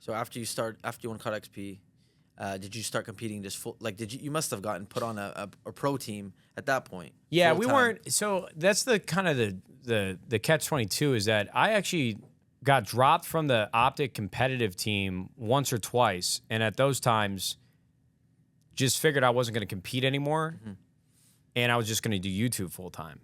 So after you won COD XP, did you start competing just full? Like, you must have gotten put on a pro team at that point? Yeah, we full-time. weren't. So that's the kind of the catch-22 is that I actually got dropped from the OpTic competitive team once or twice, and at those times, just figured I wasn't going to compete anymore, and I was just going to do YouTube full time.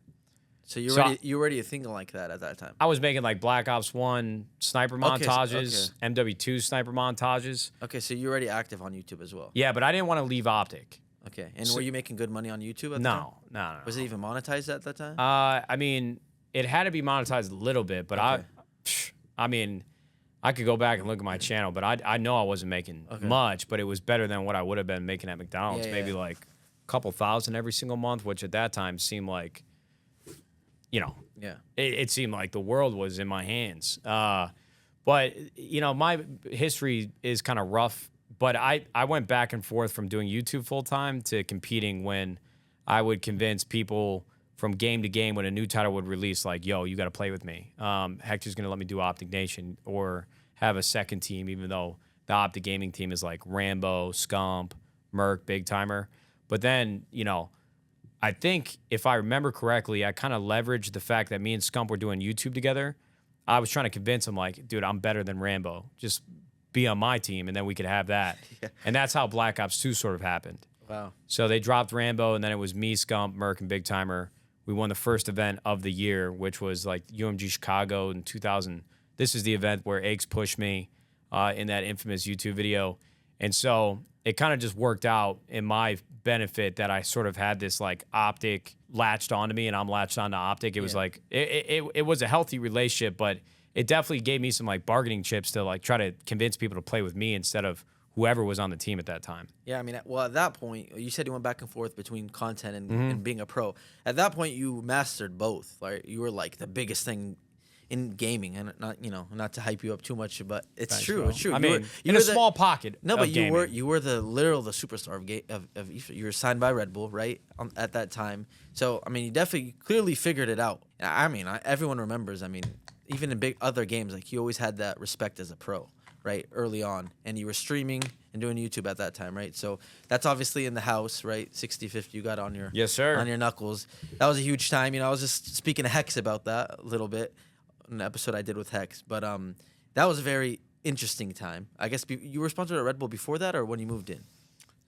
So you already thinking like that at that time? I was making like Black Ops 1 sniper montages, MW2 sniper montages. Okay, so you're already active on YouTube as well. Yeah, but I didn't want to leave OpTic. Okay, and were you making good money on YouTube at the time? No. Was it even monetized at that time? I mean, it had to be monetized a little bit, but I mean, I could go back and look at my channel, but I know I wasn't making much, but it was better than what I would have been making at McDonald's. Maybe like a couple thousand every single month, which at that time seemed like, it seemed like the world was in my hands. But, my history is kind of rough, but I went back and forth from doing YouTube full time to competing when I would convince people from game to game when a new title would release, like, yo, you got to play with me. Hector's going to let me do OpTic Nation or have a second team, even though the OpTic Gaming team is like Rambo, Scump, Merc, Big Timer. But then, I think if I remember correctly, I kind of leveraged the fact that me and Scump were doing YouTube together. I was trying to convince him, like, dude, I'm better than Rambo. Just be on my team, and then we could have that. And that's how Black Ops 2 sort of happened. Wow. So they dropped Rambo, and then it was me, Scump, Merc, and Big Timer. We won the first event of the year, which was like UMG Chicago in 2000. This is the event where Aches pushed me in that infamous YouTube video. And so it kind of just worked out in my benefit that I sort of had this like OpTic latched onto me and I'm latched onto OpTic. It was like, it was a healthy relationship, but it definitely gave me some like bargaining chips to like try to convince people to play with me instead of whoever was on the team at that time. Yeah, I mean, well, at that point, you said you went back and forth between content and being a pro. At that point, you mastered both. Right? You were like the biggest thing in gaming, and not to hype you up too much, but it's true. It's true. I mean, in a small pocket. No, but you were the superstar of esports. You were signed by Red Bull, right? At that time. So I mean, you definitely clearly figured it out. I mean, everyone remembers. I mean, even in big other games, like you always had that respect as a pro. Right, early on, and you were streaming and doing YouTube at that time, right? So that's obviously in the house, right? 60/50 you got on your on your knuckles. That was a huge time. I was just speaking to Hex about that a little bit in an episode I did with Hex, but that was a very interesting time. I guess you were sponsored at Red Bull before that, or when you moved in?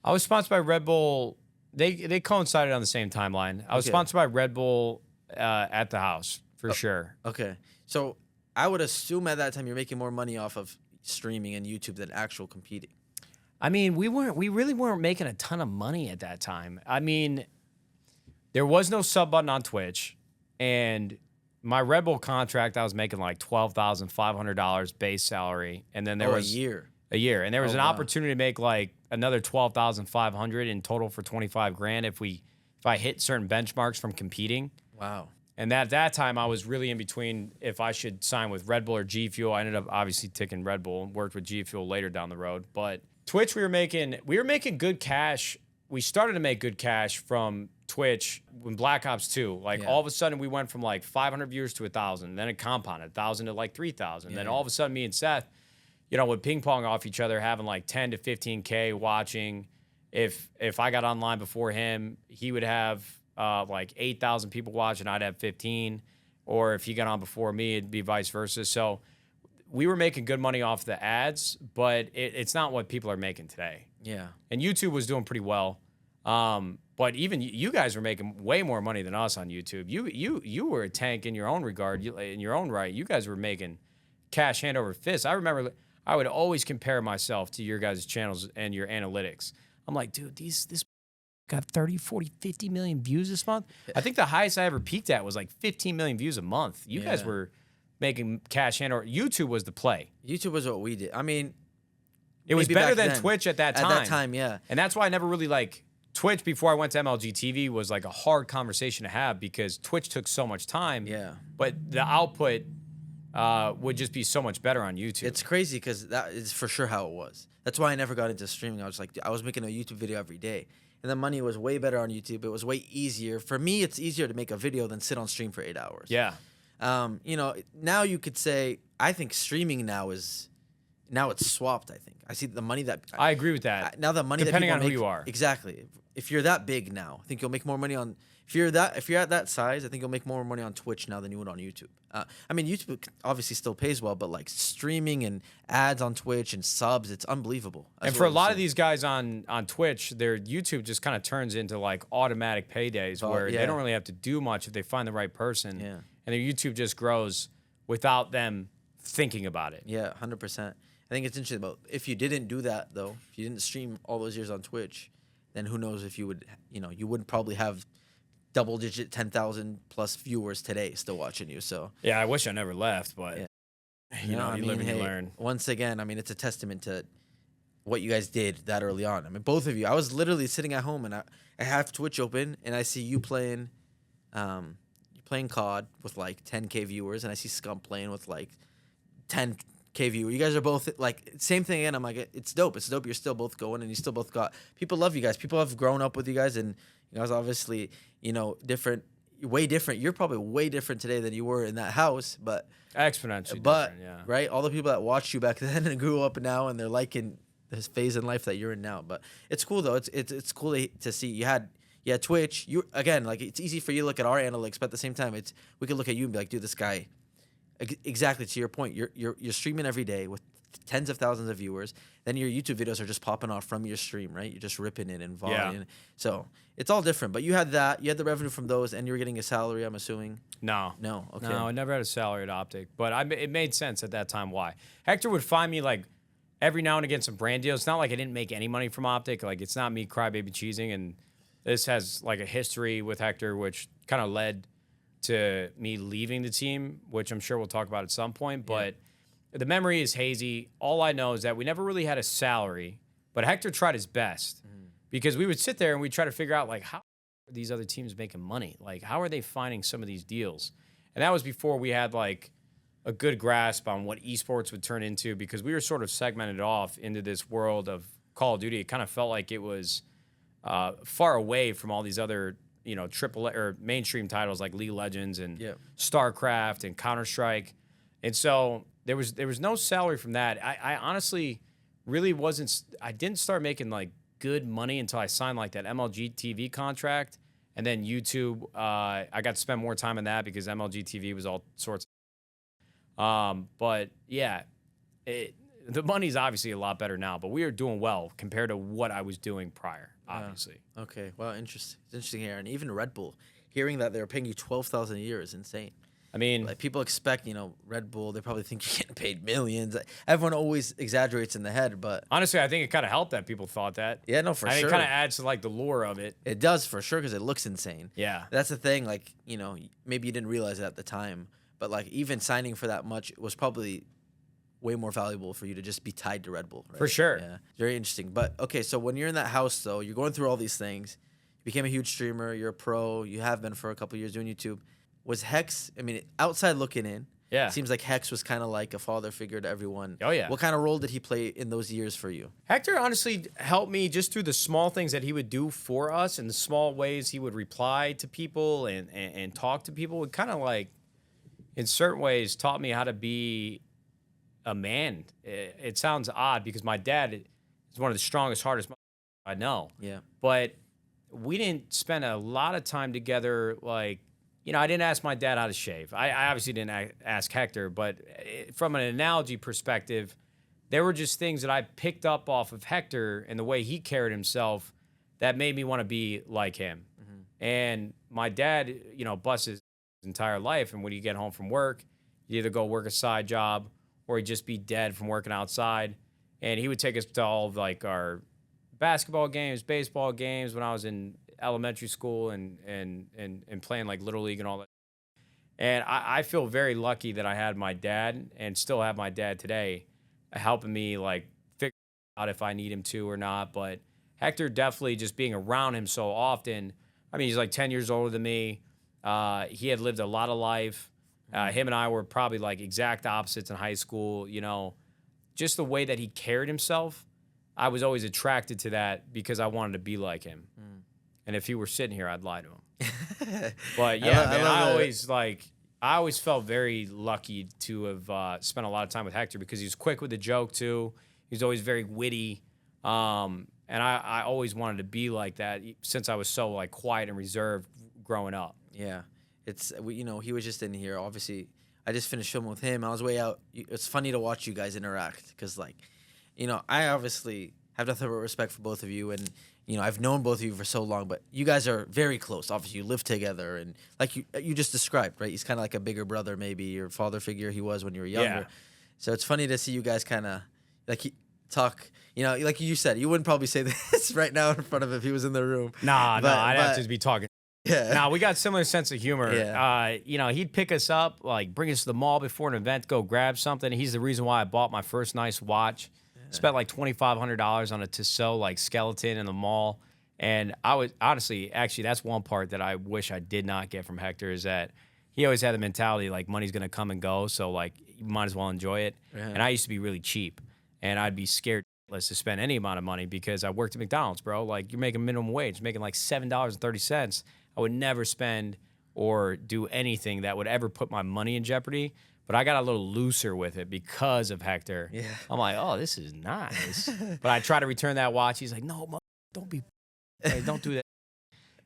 I was sponsored by Red Bull. They coincided on the same timeline. I was sponsored by Red Bull at the house for sure. Okay, so I would assume at that time you're making more money off of streaming and YouTube than actual competing. I mean, we really weren't making a ton of money at that time. I mean, there was no sub button on Twitch, and my Red Bull contract, I was making like $12,500 base salary, and then there was a year, and there was an opportunity to make like another $12,500 in total for $25,000 if I hit certain benchmarks from competing. Wow. And at that time, I was really in between if I should sign with Red Bull or G Fuel. I ended up obviously ticking Red Bull and worked with G Fuel later down the road. But Twitch, we were making good cash. We started to make good cash from Twitch when Black Ops 2. Like all of a sudden, we went from like 500 viewers to 1,000. Then it compounded 1,000 to like 3,000. Then all of a sudden, me and Seth, would ping pong off each other, having like 10 to 15K watching. If I got online before him, he would have like 8,000 people watching, I'd have 15. Or if he got on before me, it'd be vice versa. So we were making good money off the ads, but it's not what people are making today. Yeah. And YouTube was doing pretty well. But even you guys were making way more money than us on YouTube. You were a tank in your own regard, in your own right. You guys were making cash hand over fist. I remember I would always compare myself to your guys' channels and your analytics. I'm like, dude, this got 30, 40, 50 million views this month. I think the highest I ever peaked at was like 15 million views a month. You guys were making cash hand over. YouTube was the play. YouTube was what we did. I mean, it was better than Twitch at that time. At that time, yeah. And that's why I never really Twitch before I went to MLG TV was like a hard conversation to have because Twitch took so much time. Yeah. But the output would just be so much better on YouTube. It's crazy because that is for sure how it was. That's why I never got into streaming. I was making a YouTube video every day. And the money was way better on YouTube. It was way easier. For me, it's easier to make a video than sit on stream for 8 hours. Yeah. Now you could say, I think streaming now is now it's swapped. I think I see the money that I agree with that. now the money Depending that on people who make, you are. exactly. If you're that big now, I think you'll make more money on. If you're at that size, I think you'll make more money on Twitch now than you would on YouTube. I mean, YouTube obviously still pays well, but like streaming and ads on Twitch and subs, it's unbelievable. And for a lot of these guys on Twitch, their YouTube just kind of turns into like automatic paydays where they don't really have to do much if they find the right person. Yeah. And their YouTube just grows without them thinking about it. Yeah, 100%. I think it's interesting about if you didn't do that though, if you didn't stream all those years on Twitch, then who knows if you would, you wouldn't probably have double-digit 10,000 plus viewers today still watching you. So yeah, I wish I never left, but you live and you learn. Once again, I mean, it's a testament to what you guys did that early on. I mean, both of you. I was literally sitting at home and I have Twitch open and I see you playing COD with like 10K viewers, and I see Scump playing with like 10K viewers. You guys are both like same thing again. I'm like, it's dope. It's dope. You're still both going, and you still both got people love you guys. People have grown up with you guys, and you guys obviously different, way different. You're probably way different today than you were in that house, but exponentially different, yeah. Right, all the people that watched you back then and grew up now, and they're liking this phase in life that you're in now. But it's cool though. It's cool to see you had. Yeah, Twitch. You again, like it's easy for you to look at our analytics, but at the same time, we could look at you and be like, dude, this guy. Exactly to your point, you're streaming every day with tens of thousands of viewers. Then your YouTube videos are just popping off from your stream, right? You're just ripping it and volleying. Yeah. So it's all different. But you had that. You had the revenue from those, and you were getting a salary. I'm assuming. No. Okay. No, I never had a salary at OpTic, but it made sense at that time. Why? Hector would find me like every now and again some brand deals. It's not like I didn't make any money from OpTic. Like it's not me crybaby cheesing, and this has like a history with Hector, which kind of led to me leaving the team, which I'm sure we'll talk about at some point. But the memory is hazy. All I know is that we never really had a salary, but Hector tried his best because we would sit there and we'd try to figure out like how are these other teams making money? Like how are they finding some of these deals? And that was before we had like a good grasp on what esports would turn into, because we were sort of segmented off into this world of Call of Duty. It kind of felt like it was far away from all these other triple or mainstream titles like League of Legends and StarCraft and Counter-Strike. And so there was no salary from that. I honestly really I didn't start making like good money until I signed like that MLG TV contract. And then YouTube, I got to spend more time on that because MLG TV was all sorts. But yeah, the money's obviously a lot better now, but we are doing well compared to what I was doing prior, obviously. Okay. Well, interesting. It's interesting here. And even Red Bull, hearing that they're paying you $12,000 a year is insane. I mean, like people expect, Red Bull, they probably think you're getting paid millions. Everyone always exaggerates in the head, but honestly, I think it kind of helped that people thought that. Yeah, no, for sure. It kind of adds to like the lure of it. It does for sure because it looks insane. Yeah. That's the thing. Like, maybe you didn't realize it at the time, but like even signing for that much was probably way more valuable for you to just be tied to Red Bull. Right? For sure. Yeah. Very interesting. But okay, so when you're in that house though, you're going through all these things. You became a huge streamer. You're a pro. You have been for a couple of years doing YouTube. Was Hex, outside looking in, yeah, it seems like Hex was kind of like a father figure to everyone. Oh, yeah. What kind of role did he play in those years for you? Hector honestly helped me just through the small things that he would do for us and the small ways he would reply to people and talk to people. It kind of like, in certain ways, taught me how to be a man. It sounds odd because my dad is one of the strongest, hardest I know. Yeah. But we didn't spend a lot of time together. Like, I didn't ask my dad how to shave. I obviously didn't ask Hector, but from an analogy perspective, there were just things that I picked up off of Hector and the way he carried himself that made me want to be like him. Mm-hmm. And my dad, busts his entire life. And when you get home from work, you either go work a side job or he'd just be dead from working outside. And he would take us to all of like our basketball games, baseball games when I was in elementary school and playing like Little League and all that. And I feel very lucky that I had my dad and still have my dad today helping me like figure out if I need him to or not. But Hector definitely just being around him so often. He's like 10 years older than me. He had lived a lot of life. Him and I were probably like exact opposites in high school. Just the way that he carried himself, I was always attracted to that because I wanted to be like him. And if he were sitting here, I'd lie to him. But yeah, I I always felt very lucky to have spent a lot of time with Hector because he was quick with the joke too. He was always very witty. And I always wanted to be like that since I was so like quiet and reserved growing up. Yeah, you know, he was just in here. Obviously, I just finished filming with him. I was way out. It's funny to watch you guys interact because, like, you know, I obviously have nothing but respect for both of you, and you know, I've known both of you for so long. But you guys are very close. Obviously, you live together, and like you just described, right? He's kind of like a bigger brother, maybe your father figure he was when you were younger. Yeah. So it's funny to see you guys kind of like talk. You know, like you said, you wouldn't probably say this right now in front of him if he was in the room. Nah, I'd have to be talking. Yeah. Nah, we got similar sense of humor. Yeah. You know, he'd pick us up, like bring us to the mall before an event, go grab something. He's the reason why I bought my first nice watch. Spent like $2,500 on a Tissot like skeleton in the mall. And I was honestly, actually, that's one part that I wish I did not get from Hector is that he always had the mentality like money's gonna come and go, so like you might as well enjoy it. Yeah. And I used to be really cheap, and I'd be scared to spend any amount of money because I worked at McDonald's, bro. Like you're making minimum wage, making like $7.30. I would never spend or do anything that would ever put my money in jeopardy. But I got a little looser with it because of Hector. Yeah. I'm like, oh, this is nice. But I try to return that watch. He's like, no, don't be, hey, don't do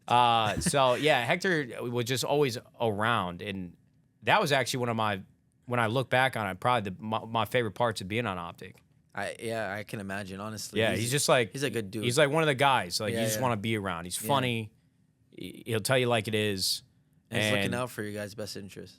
that. So yeah, Hector was just always around, and that was actually one of my, when I look back on it, probably my favorite parts of being on OpTic. I can imagine, honestly. Yeah, he's just like, he's a good dude. He's like one of the guys. Like Yeah, you just yeah. want to be around. He's funny. He'll tell you like it is. And he's looking out for your guys' best interests.